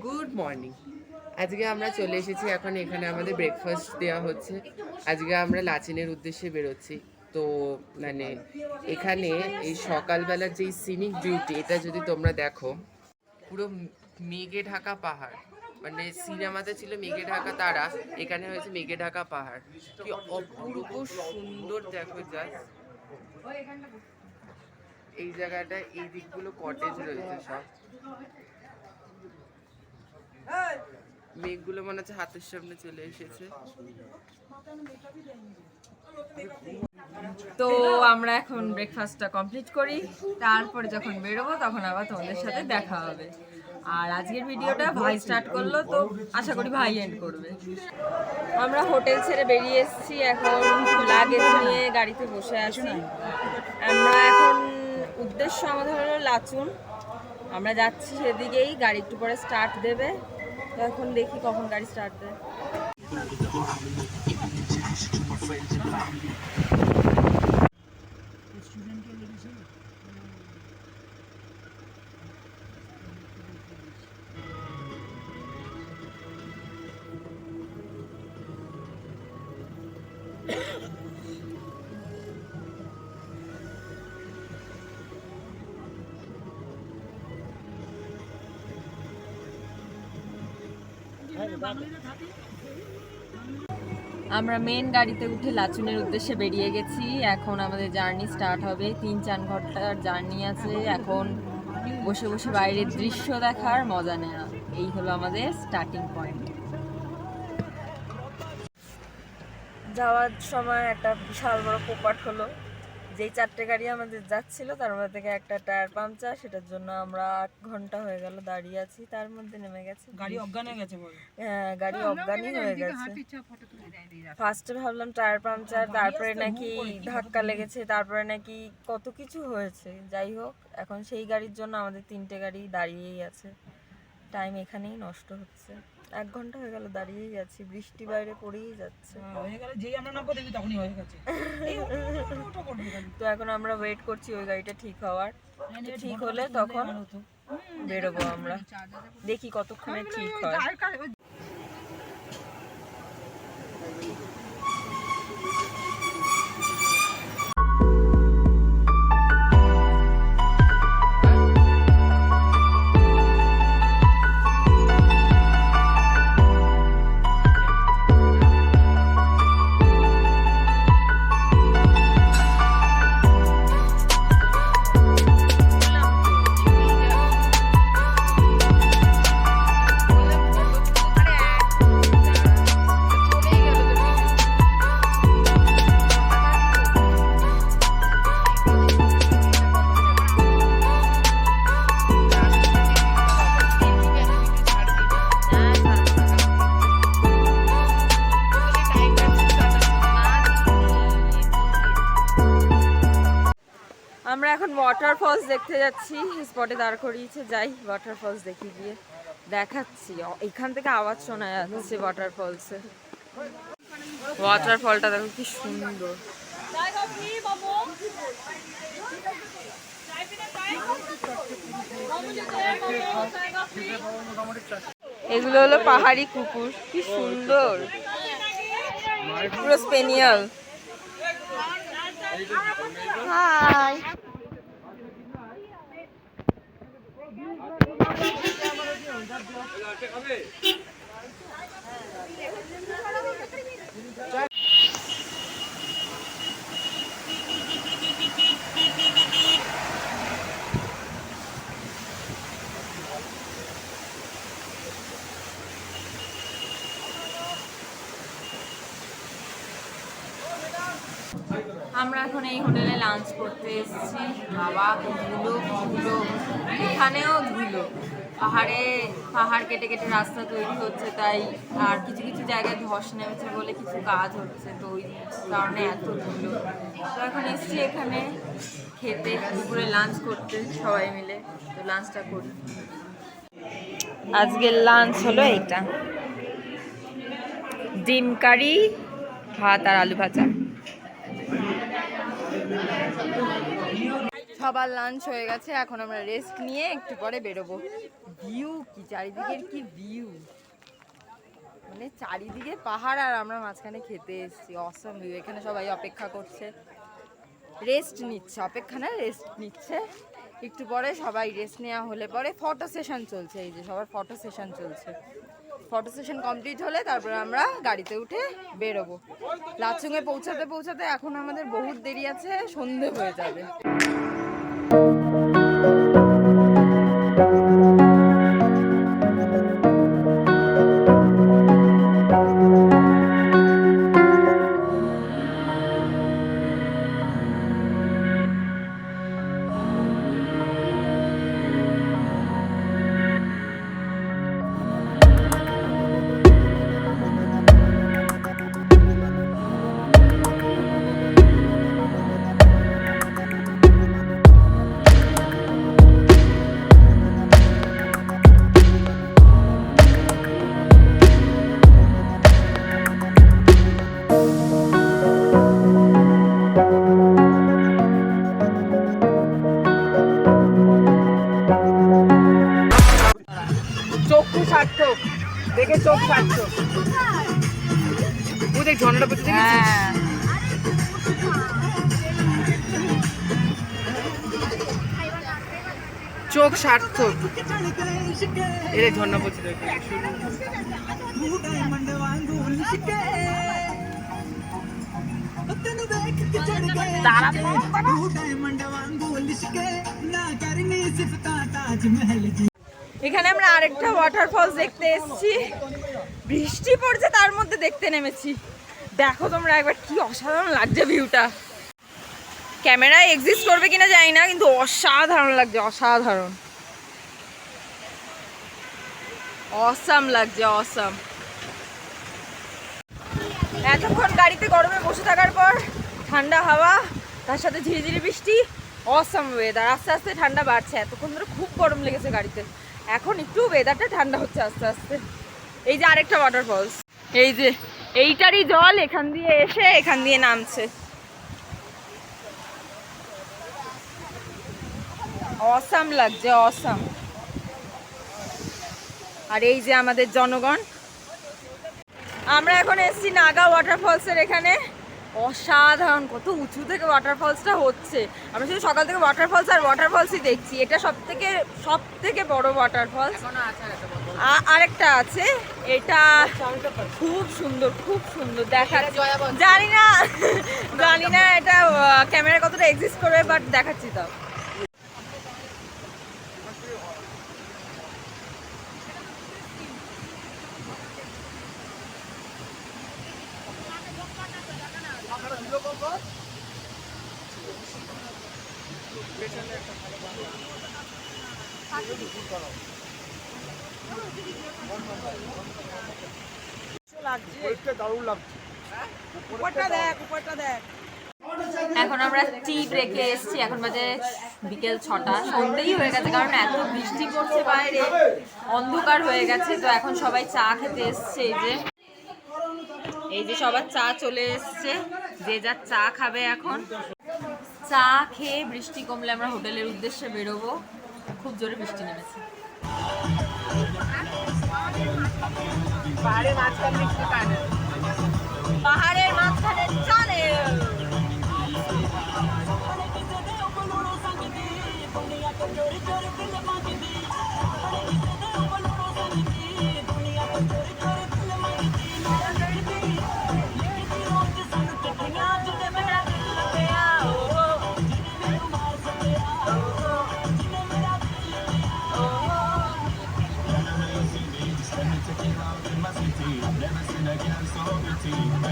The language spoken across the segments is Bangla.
Good morning. আজকে আমরা চলে এসেছি, এখন এখানে আমাদের ব্রেকফাস্ট দেওয়া হচ্ছে। আজকে আমরা লাচেনের উদ্দেশ্যে বেরোচ্ছি। তো মানে এখানে এই সকালবেলার যে সিনিক বিউটি, এটা যদি তোমরা দেখো, পুরো মেঘে ঢাকা পাহাড়। মানে সিনেমাতে ছিল মেঘে ঢাকা তারা, এখানে হয়েছে মেঘে ঢাকা পাহাড়। কি অপূর্ব সুন্দর দেখো জাস্ট। এই জায়গাটায় এই দিকগুলো কটেজ রয়েছে সব। মেঘগুলো মনে হচ্ছে হাতের সামনে চলে এসেছে। তো আমরা এখন ব্রেকফাস্টটা কমপ্লিট করি, তারপরে যখন বেরোবো তখন আবার তোমাদের সাথে দেখা হবে। আর আজকের ভিডিওটা ভাই স্টার্ট করলো, তো আশা করি ভাই এন্ড করবে। আমরা হোটেল ছেড়ে বেরিয়ে এসেছি, এখন লাগেজ নিয়ে গাড়িতে বসে আছি। আমরা এখন উদ্দেশ্য আমাদের হলো লাচুং, আমরা যাচ্ছি সেদিকেই। গাড়ি একটু পরে স্টার্ট দেবে, তো এখন দেখি কখন গাড়ি স্টার্ট দেয়। আমরা মেন গাড়িতে উঠে লাচুনের উদ্দেশ্যে বেরিয়ে গেছি। এখন আমাদের জার্নি স্টার্ট হবে। 3-4 ঘন্টার জার্নি আছে। এখন বসে বসে বাইরের দৃশ্য দেখার মজা নেওয়া, এই হলো আমাদের স্টার্টিং পয়েন্ট। যাওয়ার সময় একটা বিশাল বড় পোপাট হলো। যেই 4টে গাড়ি আমাদের যাচ্ছিল তার মধ্যে থেকে একটা টায়ার পাংচার, সেটার জন্য আমরা 8 ঘন্টা হয়ে গেল দাঁড়িয়ে আছি। তার মধ্যে নেমে গেছে, গাড়ি অজ্ঞান হয়ে গেছে। হ্যাঁ, গাড়ি অজ্ঞানই হয়ে গেছে। ফার্স্টে ভাবলাম টায়ার পাংচার, তারপরে নাকি ধাক্কা লেগেছে, তারপরে নাকি কত কিছু হয়েছে। যাই হোক, এখন সেই গাড়ির জন্য আমাদের 3টে গাড়ি দাঁড়িয়েই আছে। টাইম এখানেই নষ্ট হচ্ছে। 1 ঘন্টা হয়ে গেল দাঁড়িয়েই আছি, বৃষ্টি বাইরে পড়েই যাচ্ছে। তো এখন আমরা ওয়েট করছি ওই গাড়িটা ঠিক হওয়ার। ঠিক হলে তখন বেরোবো আমরা, দেখি কতক্ষণে ঠিক হয়। আমরা এখন ওয়াটারফলস দেখতে যাচ্ছি, স্পটে দাঁড় করিয়েছে। যাই ওয়াটারফলস দেখি, গিয়ে দেখাচ্ছি। এখান থেকে আওয়াজ শোনা যাচ্ছে ওয়াটারফলসে। ওয়াটারফলটা দেখো কি সুন্দর। এগুলো হলো পাহাড়ি কুকুর, কি সুন্দর, পুরো স্পেনিয়াল। হাই। আমরা এখন এই হোটেলে লাঞ্চ করতে এসেছি। বাবা, ধুলো ধুলো, এখানেও ধুলো। পাহাড় কেটে কেটে রাস্তা তৈরি হচ্ছে, তাই আর কিছু কিছু জায়গায় ধস নেমেছে বলে কিছু কাজ হচ্ছে, তো ওই কারণে এত ধুলো। তো এখন এসেছি এখানে খেতে, দুপুরে লাঞ্চ করতে সবাই মিলে। তো লাঞ্চটা করি। আজকের লাঞ্চ হলো এইটা, ডিম কারি, ভাত আর আলু ভাজা। সবার লাঞ্চ হয়ে গেছে, এখন আমরা রেস্ট নিয়ে একটু পরে বেরোবো। ভিউ কি চারিদিকের, কি ভিউ, মানে চারিদিকে পাহাড় আর আমরা মাঝখানে খেতে এসেছি। অসম ভিউ। এখানে সবাই অপেক্ষা করছে, রেস্ট নিচ্ছে, অপেক্ষা না রেস্ট নিচ্ছে। একটু পরে সবাই রেস্ট নেওয়া হলে পরে ফটো সেশন চলছে, এই যে সবার ফটো সেশন চলছে। ফটো সেশন কমপ্লিট হলে তারপরে আমরা গাড়িতে উঠে বেরোবো। লাচুংয়ে পৌঁছাতে পৌঁছাতে এখন আমাদের বহুত দেরি আছে, সন্ধে হয়ে যাবে। চক্ষু সার্থক, দেখে চোখ সার্থক। তুই দেখ ঝর্ণাটা পড়তে দেখেছিস? চোখ সার্থক, এর ঝর্ণা পড়তে দেখে। এখানে আমরা আরেকটা ওয়াটারফলস দেখতে এসেছি, বৃষ্টি পড়ছে তার মধ্যে দেখতে নেমেছি। দেখো তোমরা একবার, কি অসাধারণ লাগছে ভিউটা। ক্যামেরায় এক্সিস্ট করবে কিনা জানি না, কিন্তু অসাধারণ লাগছে, অসাধারণ, অসাম লাগছে, অসাম। এতক্ষণ গাড়িতে গরমে বসে থাকার পর ঠান্ডা হাওয়া, তার সাথে ঝিরিঝিরি বৃষ্টি, অসাম ওয়েদার। আস্তে আস্তে ঠান্ডা বাড়ছে, এতক্ষণ ধরে খুব গরম লেগেছে গাড়িতে, এখন একটু ওয়েদারটা ঠান্ডা হচ্ছে আস্তে আস্তে। এই যে আরেকটা ওয়াটারফলস, এই যে এইটারই জল এখান দিয়ে এসে এখান দিয়ে নামছে। অসাম লাগছে, অসাম। আর এই যে আমাদের জনগণ, আমরা এখন এসেছি নাগা ওয়াটারফলসের এখানে। অসাধারণ, কত উঁচু থেকে ওয়াটারফলসটা হচ্ছে। আমরা শুধু সকাল থেকে ওয়াটারফলস আর ওয়াটারফলসই দেখছি। এটা সব থেকে বড় ওয়াটারফলস। আরেকটা আছে, এটা খুব সুন্দর, খুব সুন্দর দেখাচ্ছে। জানি না এটা ক্যামেরা কতটা এক্সিস্ট করবে, বাট দেখাচ্ছি তাও। এখন আমরা টি ব্রেকে এসেছি, এখন বাজে বিকেল 6টা, সন্ধ্যেই হয়ে গেছে, কারণ এত বৃষ্টি পড়ছে বাইরে, অন্ধকার হয়ে গেছে। তো এখন সবাই চা খেতে এসছে। এই যে সবার চা চলে এসছে, যে যার চা খাবে। এখন চা খেয়ে বৃষ্টি কমলে আমরা হোটেলের উদ্দেশ্যে বেরোবো। খুব জোরে বৃষ্টি নেমেছে। পাহাড়ের মাঝখানে চলে।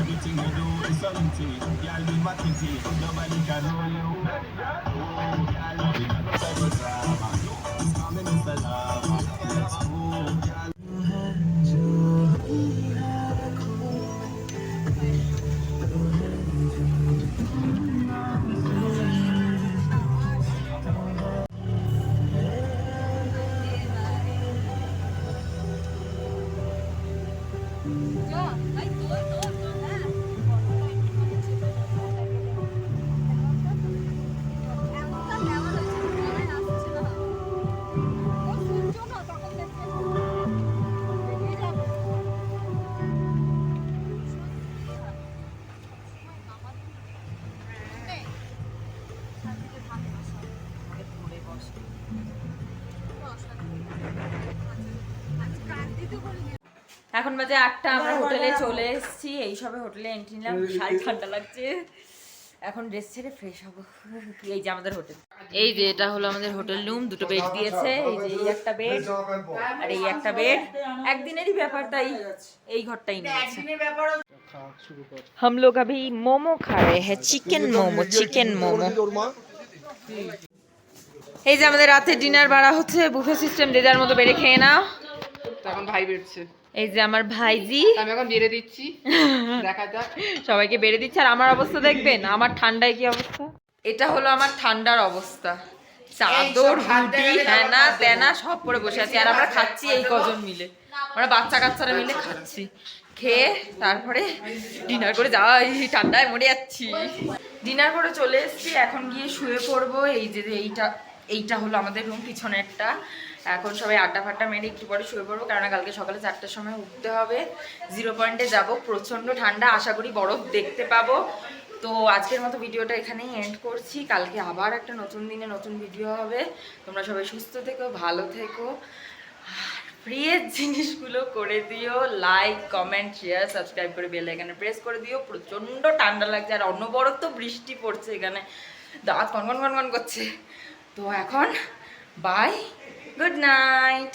Everything you do is something. Y'all be my kitty. Nobody can hold you. Y'all be my favorite drama. It's coming in the lava. Let's move, y'all. এখন বাজে 8টা, আমরা হোটেলে চলে এসেছি। এই সবে হোটেলে এন্ট্রি নিলাম, শাড়ি ঠান্ডা লাগছে। এখন ড্রেস ছেড়ে ফ্রেশ হবো। এই যে আমাদের হোটেল, এই যে এটা হলো আমাদের হোটেল রুম। দুটো বেড দিয়েছে, এই যে এই একটা বেড আর এই একটা বেড। একদিনেরই ব্যাপার, তাই এই ঘরটাই নিয়েছে। हम लोग अभी मोमो खा रहे हैं, चिकन मोमो, चिकन मोमो। এই যে আমাদের রাতে ডিনার বাড়া হচ্ছে, বুফে সিস্টেম, যে যার মতো বেড়ে খেয়ে নাও। এখন ভাই বেরছে, এই যে আমার ভাইজি, আমি এখন বেড়ে দিচ্ছি, দেখা যাক। সবাইকে বেড়ে দিচ্ছে। আর আমার অবস্থা দেখবেন, আমার ঠান্ডায় কি অবস্থা। এটা হলো আমার ঠান্ডার অবস্থা, চাদর হুডি হ্যানা ত্যানা সব পরে বসে আছি। আর আমরা খাচ্ছি এই কজন মিলে, আমরা বাচ্চা কাচ্চারা মিলে খাচ্ছি। খেয়ে তারপরে ডিনার করে যাওয়া, এই ঠান্ডায় মরে যাচ্ছি। ডিনার করে চলে এসেছি, এখন গিয়ে শুয়ে পড়বো। এই যে এইটা হলো আমাদের রুম, পিছনেরটা। এখন সবাই আড্ডা ফাড্ডা মেরে একটু পরে শুয়ে পড়বো, কারণ কালকে সকালে 4টার সময় উঠতে হবে। 0 পয়েন্টে যাবো, প্রচণ্ড ঠান্ডা, আশা করি বরফ দেখতে পাবো। তো আজকের মতো ভিডিওটা এখানেই এন্ড করছি। কালকে আবার একটা নতুন দিনে নতুন ভিডিও হবে। তোমরা সবাই সুস্থ থেকো, ভালো থেকো। প্রিয়ের জিনিসগুলো করে দিও, লাইক কমেন্ট শেয়ার সাবস্ক্রাইব করে বেল আইকনে প্রেস করে দিও। প্রচণ্ড ঠান্ডা লাগছে, আর অনবরত বৃষ্টি পড়ছে এখানে, দাঁত কনকন কনকন করছে। তো এখন বাই, গুড নাইট।